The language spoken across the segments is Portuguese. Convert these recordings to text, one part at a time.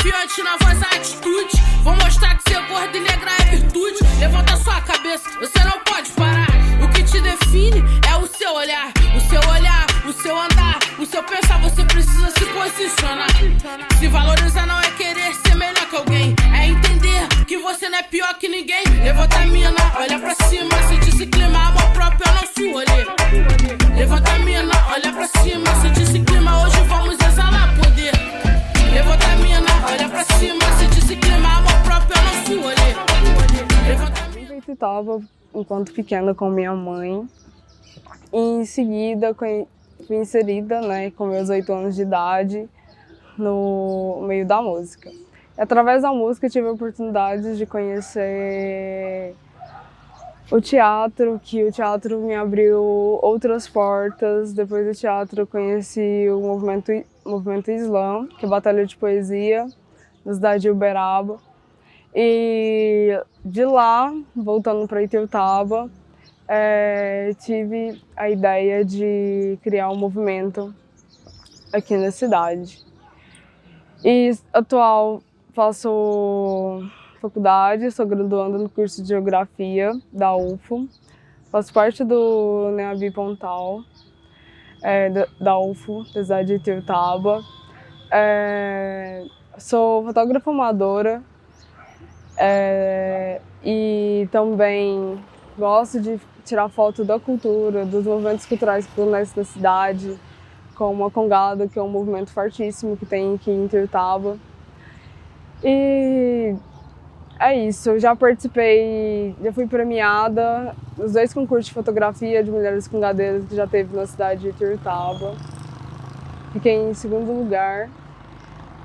confiante na voz, a atitude. Vou mostrar que ser gordo e negra é virtude. Levanta sua cabeça, você não pode parar. O que te define é o seu olhar, o seu andar, o seu pensar. Você precisa se posicionar. Se valorizar não é querer ser melhor que alguém, é entender que você não é pior que ninguém. Levanta a mina, olha pra cima, sente esse clima, amor próprio é nosso rolê. Levanta a mina, olha pra cima, sente esse clima, hoje vamos exalar poder. Levanta a mina, olha pra cima, sente esse clima, amor próprio é nosso rolê. Levanta a mina. Eu estava enquanto pequena com minha mãe, e em seguida fui inserida, né, com meus 8 anos de idade, no meio da música. E, através da música, tive a oportunidade de conhecer o teatro, que o teatro me abriu outras portas. Depois do teatro, conheci o movimento Islã, que é a batalha de poesia, na cidade de Uberaba. E de lá, voltando para Ituiutaba, tive a ideia de criar um movimento aqui na cidade. E atual faço faculdade, estou graduando no curso de Geografia da UFO. Faço parte do NEABI Pontal, da UFO, da cidade de Ituiutaba. Sou fotógrafa amadora e também gosto de tirar foto da cultura, dos movimentos culturais que acontecem na cidade, como a Congada, que é um movimento fortíssimo que tem aqui em Ituiutaba. E é isso, eu já participei, já fui premiada nos 2 concursos de fotografia de mulheres congadeiras que já teve na cidade de Ituiutaba. Fiquei em 2º lugar.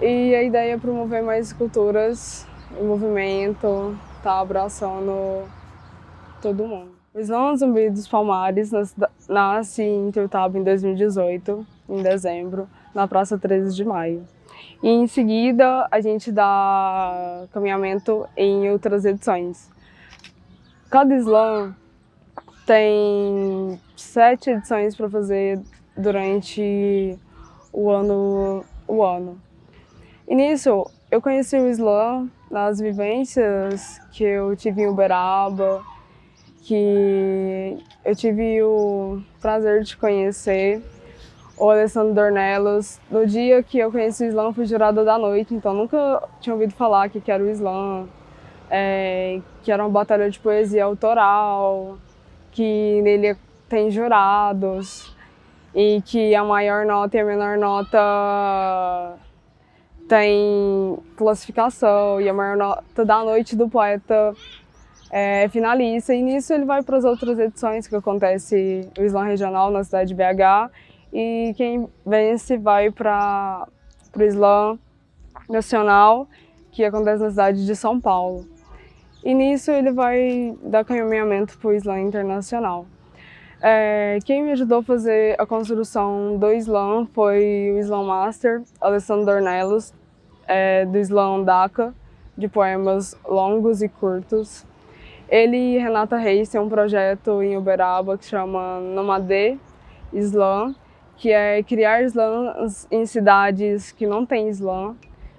E a ideia é promover mais culturas em movimento, tá abraçando todo mundo. O Islã Zumbi dos Palmares nasce em Ituiutaba em 2018, em dezembro, na Praça 13 de Maio. E em seguida a gente dá caminhamento em outras edições. Cada Islã tem 7 edições para fazer durante o ano. E nisso eu conheci o Islã nas vivências que eu tive em Uberaba, que eu tive o prazer de conhecer o Alessandro Dornelos. No dia que eu conheci o Islã, fui jurada da noite, então nunca tinha ouvido falar que era o Islã, que era uma batalha de poesia autoral, que nele tem jurados e que a maior nota e a menor nota tem classificação e a maior nota da noite do poeta é finalista. E nisso ele vai para as outras edições que acontece o Islã Regional na cidade de BH. E quem vence vai para o Islã Nacional, que acontece na cidade de São Paulo. E nisso ele vai dar caminhamento para o Islã Internacional. Quem me ajudou a fazer a construção do Islã foi o Islã Master, Alessandro Dornelos, do Islã Daca, de poemas longos e curtos. Ele e Renata Reis têm um projeto em Uberaba que chama Nomadê Islã, que é criar islãs em cidades que não têm islã,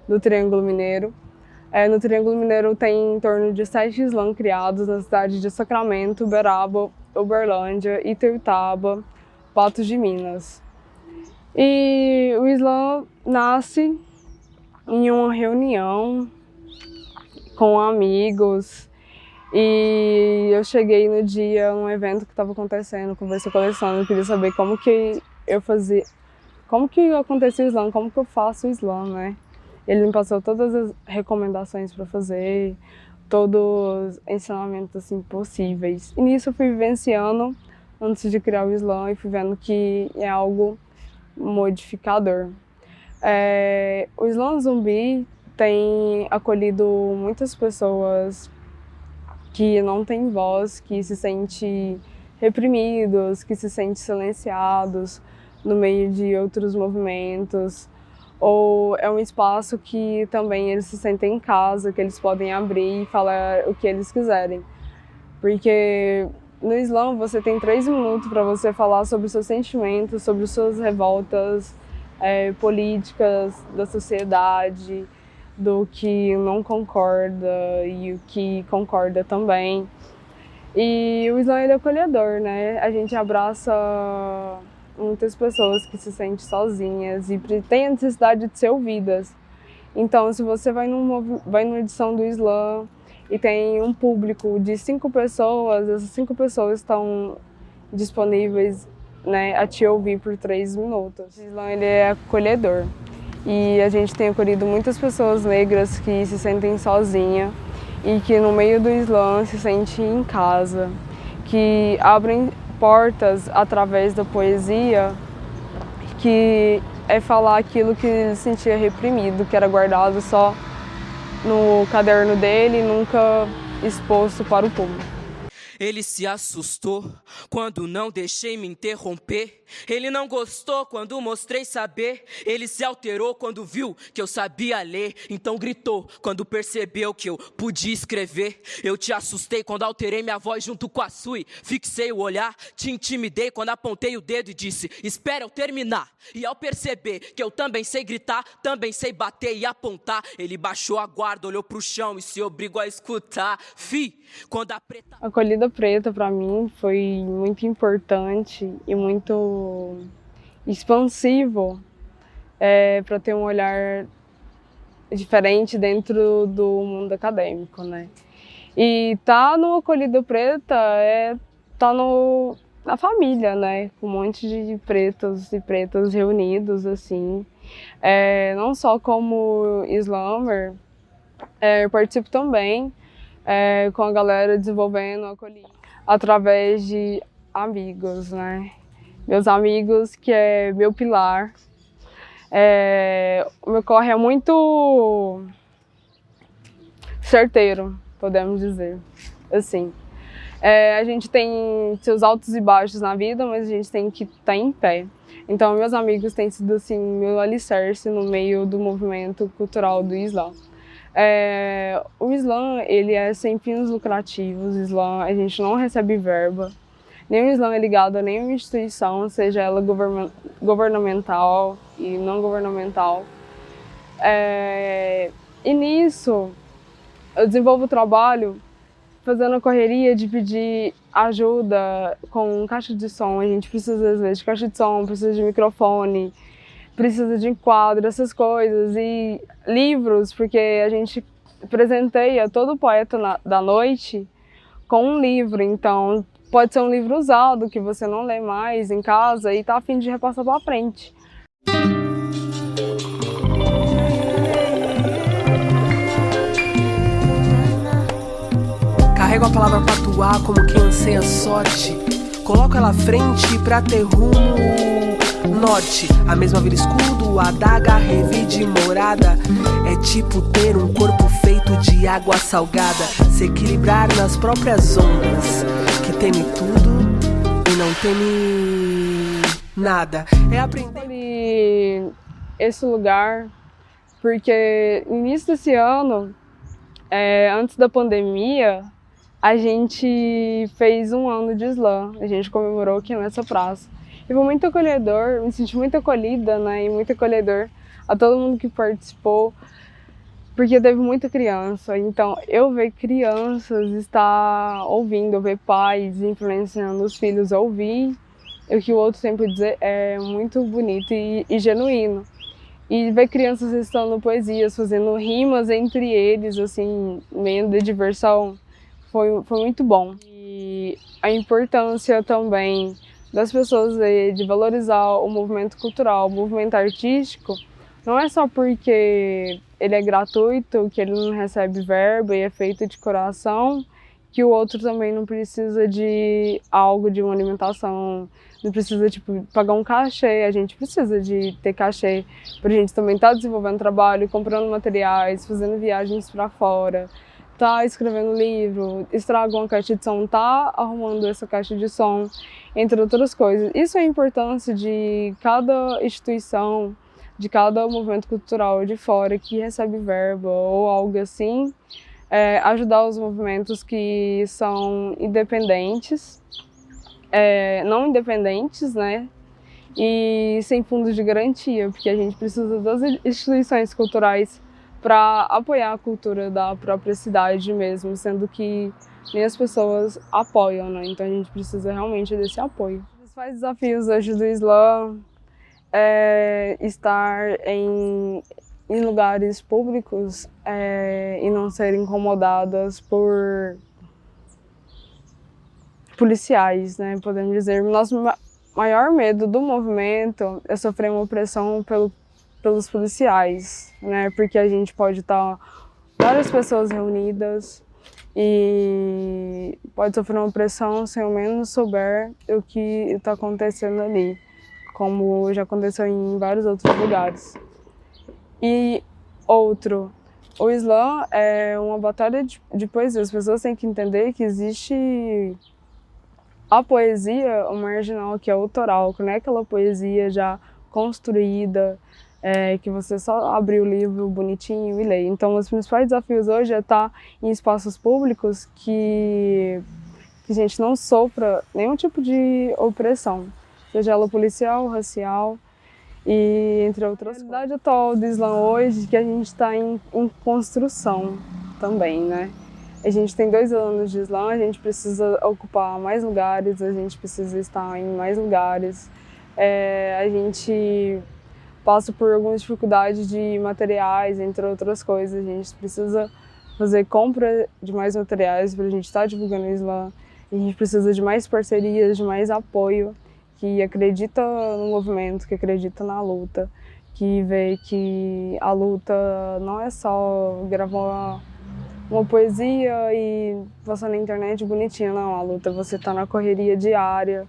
do Triângulo Mineiro. No Triângulo Mineiro tem em torno de 7 islãs criados nas cidades de Sacramento, Uberaba, Uberlândia, Ituiutaba, Patos de Minas. E o Islã nasce em uma reunião com amigos. E eu cheguei no dia, num evento que estava acontecendo, conversei com o Alessandro, queria saber como que eu fazia, como que acontecia o Islã, como que eu faço o Islã, né? Ele me passou todas as recomendações para fazer, todos os ensinamentos assim, possíveis. E nisso eu fui vivenciando antes de criar o Islã e fui vendo que é algo modificador. O Islã Zumbi tem acolhido muitas pessoas que não têm voz, que se sentem reprimidos, que se sentem silenciados no meio de outros movimentos. Ou é um espaço que também eles se sentem em casa, que eles podem abrir e falar o que eles quiserem. Porque no Islã você tem 3 minutos para você falar sobre os seus sentimentos, sobre suas revoltas políticas da sociedade, do que não concorda e o que concorda também. E o Islã, ele é acolhedor, né? A gente abraça muitas pessoas que se sentem sozinhas e têm a necessidade de ser ouvidas. Então, se você vai numa edição do Islã e tem um público de 5 pessoas, essas 5 pessoas estão disponíveis, né, a te ouvir por 3 minutos. O Islã, ele é acolhedor. E a gente tem acolhido muitas pessoas negras que se sentem sozinhas e que no meio do Islã se sentem em casa, que abrem portas através da poesia, que é falar aquilo que ele sentia reprimido, que era guardado só no caderno dele e nunca exposto para o público. Ele se assustou quando não deixei me interromper. Ele não gostou quando mostrei saber. Ele se alterou quando viu que eu sabia ler. Então gritou quando percebeu que eu podia escrever. Eu te assustei quando alterei minha voz junto com a sua. Fixei o olhar, te intimidei quando apontei o dedo e disse: espera eu terminar. E ao perceber que eu também sei gritar, também sei bater e apontar, ele baixou a guarda, olhou pro chão e se obrigou a escutar. Quando a preta... A Acolhida Preta, para mim, foi muito importante e muito expansivo para ter um olhar diferente dentro do mundo acadêmico, né? E tá no Acolhida Preta tá na família, né? Com um monte de pretos e pretas reunidos, assim. Não só como slammer, eu participo também com a galera desenvolvendo a Acolhida através de amigos, né? Meus amigos, que é meu pilar. O meu corre é muito certeiro, podemos dizer, assim. A gente tem seus altos e baixos na vida, mas a gente tem que estar em pé. Então, meus amigos têm sido, assim, meu alicerce no meio do movimento cultural do Islã. O Islã, ele é sem fins lucrativos. O Islã, a gente não recebe verba. Nem o Islã é ligado a nenhuma instituição, seja ela governamental e não governamental. E nisso, eu desenvolvo o trabalho fazendo a correria de pedir ajuda com caixa de som. A gente precisa, às vezes, de caixa de som, precisa de microfone, precisa de enquadro, essas coisas. E livros, porque a gente presenteia todo poeta da noite com um livro. Então, pode ser um livro usado, que você não lê mais em casa e tá a fim de repassar para frente. Carrego a palavra pra atuar como quem anseia sorte. Coloco ela à frente pra ter rumo norte. A mesma vira escudo, adaga, revide morada. É tipo ter um corpo feito de água salgada. Se equilibrar nas próprias ondas. Que teme tudo e não teme nada. É aprender esse lugar porque no início desse ano, antes da pandemia, a gente fez 1 ano de Islã. A gente comemorou aqui nessa praça. E foi muito acolhedor, me senti muito acolhida, né? E muito acolhedor a todo mundo que participou, porque teve muita criança. Então, eu ver crianças estar ouvindo, eu ver pais influenciando os filhos a ouvir o que o outro tem para dizer é muito bonito e genuíno. E ver crianças recitando poesias, fazendo rimas entre eles, assim, meio de diversão, foi muito bom. E a importância também das pessoas de valorizar o movimento cultural, o movimento artístico, não é só porque ele é gratuito, que ele não recebe verba e é feito de coração, que o outro também não precisa de algo, de uma alimentação, não precisa pagar um cachê. A gente precisa de ter cachê para a gente também estar desenvolvendo trabalho, comprando materiais, fazendo viagens para fora, tá escrevendo livro, estraga uma caixa de som, tá arrumando essa caixa de som, entre outras coisas. Isso é a importância de cada instituição, de cada movimento cultural de fora que recebe verba ou algo assim, ajudar os movimentos que são independentes, não independentes, né? E sem fundos de garantia, porque a gente precisa das instituições culturais para apoiar a cultura da própria cidade mesmo, sendo que nem as pessoas apoiam, né? Então a gente precisa realmente desse apoio. Um dos principais desafios hoje do Islã é estar em lugares públicos e não ser incomodadas por policiais, né? Podemos dizer. Nosso maior medo do movimento é sofrer uma opressão pelos policiais, né? Porque a gente pode estar várias pessoas reunidas e pode sofrer uma opressão se ao menos souber o que está acontecendo ali, como já aconteceu em vários outros lugares. E outro, o Islã é uma batalha de poesia. As pessoas têm que entender que existe a poesia marginal, que é autoral, que não é aquela poesia já construída, que você só abre o livro bonitinho e lê. Então, os principais desafios hoje é estar em espaços públicos que a gente não sofra nenhum tipo de opressão, seja ela policial, racial e entre outras coisas. A realidade atual do Islã hoje é que a gente está em construção também, né? A gente tem 2 anos de Islã, a gente precisa ocupar mais lugares, a gente precisa estar em mais lugares. A gente passa por algumas dificuldades de materiais, entre outras coisas. A gente precisa fazer compra de mais materiais para a gente estar divulgando o Islã. A gente precisa de mais parcerias, de mais apoio, que acredita no movimento, que acredita na luta, que vê que a luta não é só gravar uma poesia e postar na internet bonitinha, não. A luta você tá na correria diária,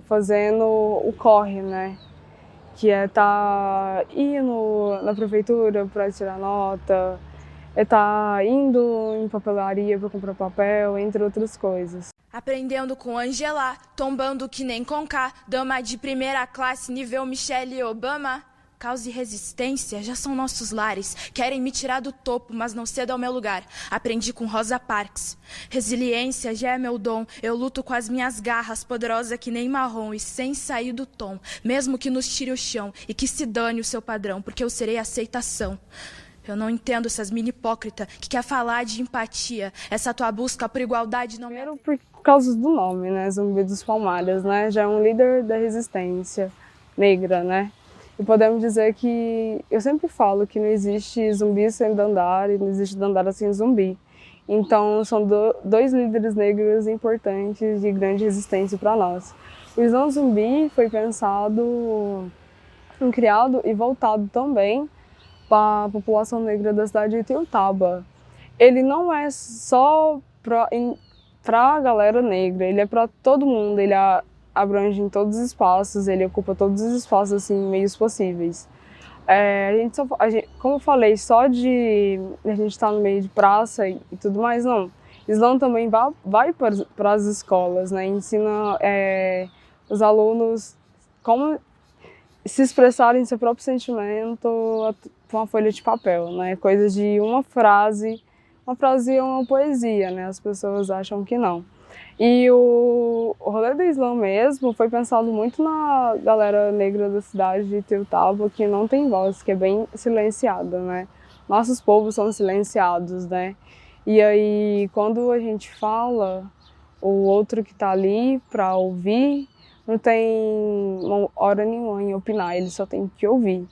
fazendo o corre, né? Que é tá indo na prefeitura para tirar nota, tá indo em papelaria para comprar papel, entre outras coisas. Aprendendo com Angela, tombando que nem Conká, dama de primeira classe, nível Michelle Obama. Caos e resistência já são nossos lares. Querem me tirar do topo, mas não cedo ao meu lugar. Aprendi com Rosa Parks. Resiliência já é meu dom. Eu luto com as minhas garras, poderosa que nem marrom e sem sair do tom. Mesmo que nos tire o chão e que se dane o seu padrão, porque eu serei aceitação. Eu não entendo essas mini hipócritas que quer falar de empatia. Essa tua busca por igualdade não... Primeiro por causa do nome, né? Zumbi dos Palmares, né? Já é um líder da resistência negra, né? E podemos dizer que, eu sempre falo que não existe zumbi sem Dandara e não existe Dandara sem zumbi. Então, são 2 líderes negros importantes de grande resistência para nós. O Islã Zumbi foi pensado, criado e voltado também para a população negra da cidade de Itiutaba. Ele não é só para a galera negra, ele é para todo mundo, ele abrange em todos os espaços, ele ocupa todos os espaços, assim, meios possíveis. Como eu falei, só de a gente estar no meio de praça e tudo mais, não. Islã também vai para as escolas, né? Ensina os alunos como se expressarem seu próprio sentimento com uma folha de papel, né? Coisa de uma frase é uma poesia, né? As pessoas acham que não. E o rolê do Islã mesmo foi pensado muito na galera negra da cidade de Itiutaba, que não tem voz, que é bem silenciada, né? Nossos povos são silenciados, né? E aí, quando a gente fala, o outro que tá ali para ouvir, não tem hora nenhuma em opinar, ele só tem que ouvir.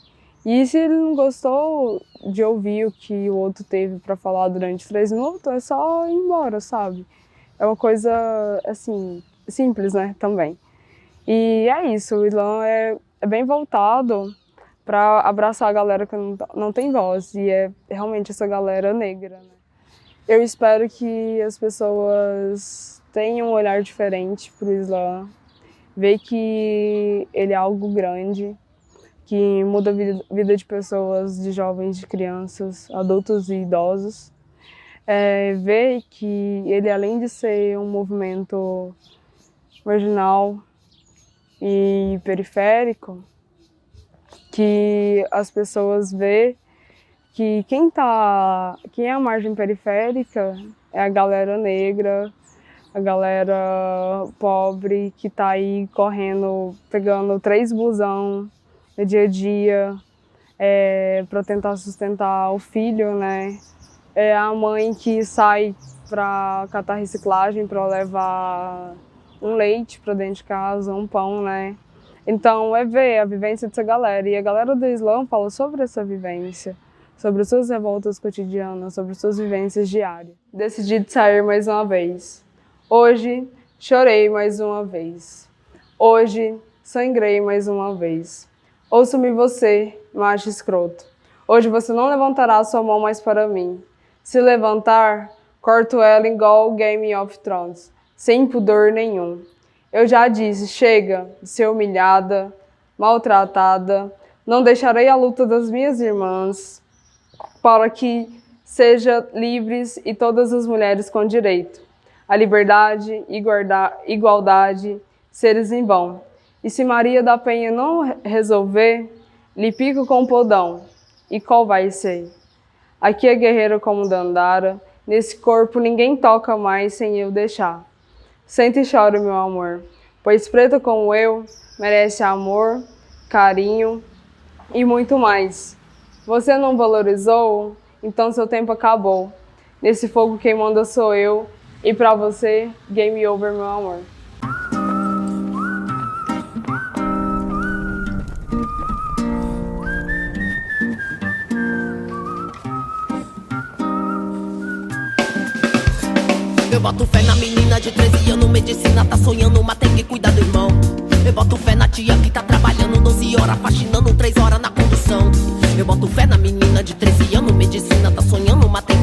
E se ele não gostou de ouvir o que o outro teve para falar durante 3 minutos, é só ir embora, sabe? É uma coisa, assim, simples, né, também. E é isso, o Islã é bem voltado para abraçar a galera que não tem voz, e é realmente essa galera negra, né? Eu espero que as pessoas tenham um olhar diferente para o Islã, ver que ele é algo grande, que muda a vida de pessoas, de jovens, de crianças, adultos e idosos. Ver que ele, além de ser um movimento marginal e periférico, que as pessoas vê que quem é a margem periférica é a galera negra, a galera pobre que está aí correndo, pegando 3 busão no dia a dia, para tentar sustentar o filho, né? É a mãe que sai para catar reciclagem, para levar um leite para dentro de casa, um pão, né? Então é ver a vivência dessa galera. E a galera do Islã fala sobre essa vivência, sobre as suas revoltas cotidianas, sobre as suas vivências diárias. Decidi sair mais uma vez. Hoje chorei mais uma vez. Hoje sangrei mais uma vez. Ouça-me você, macho escroto. Hoje você não levantará a sua mão mais para mim. Se levantar, corto ela igual Game of Thrones, sem pudor nenhum. Eu já disse, chega de ser humilhada, maltratada. Não deixarei a luta das minhas irmãs para que sejam livres e todas as mulheres com direito. A liberdade, igualdade, seres em vão. E se Maria da Penha não resolver, lhe pico com o podão. E qual vai ser? Aqui é guerreiro como Dandara, nesse corpo ninguém toca mais sem eu deixar. Senta e chora, meu amor, pois preta como eu merece amor, carinho e muito mais. Você não valorizou? Então seu tempo acabou. Nesse fogo quem manda sou eu, e pra você, game over, meu amor. Eu boto fé na menina de 13 anos, medicina, tá sonhando, mas tem que cuidar do irmão. Eu boto fé na tia que tá trabalhando 12 horas, faxinando 3 horas na condução. Eu boto fé na menina de 13 anos, medicina, tá sonhando, mas tem que cuidar.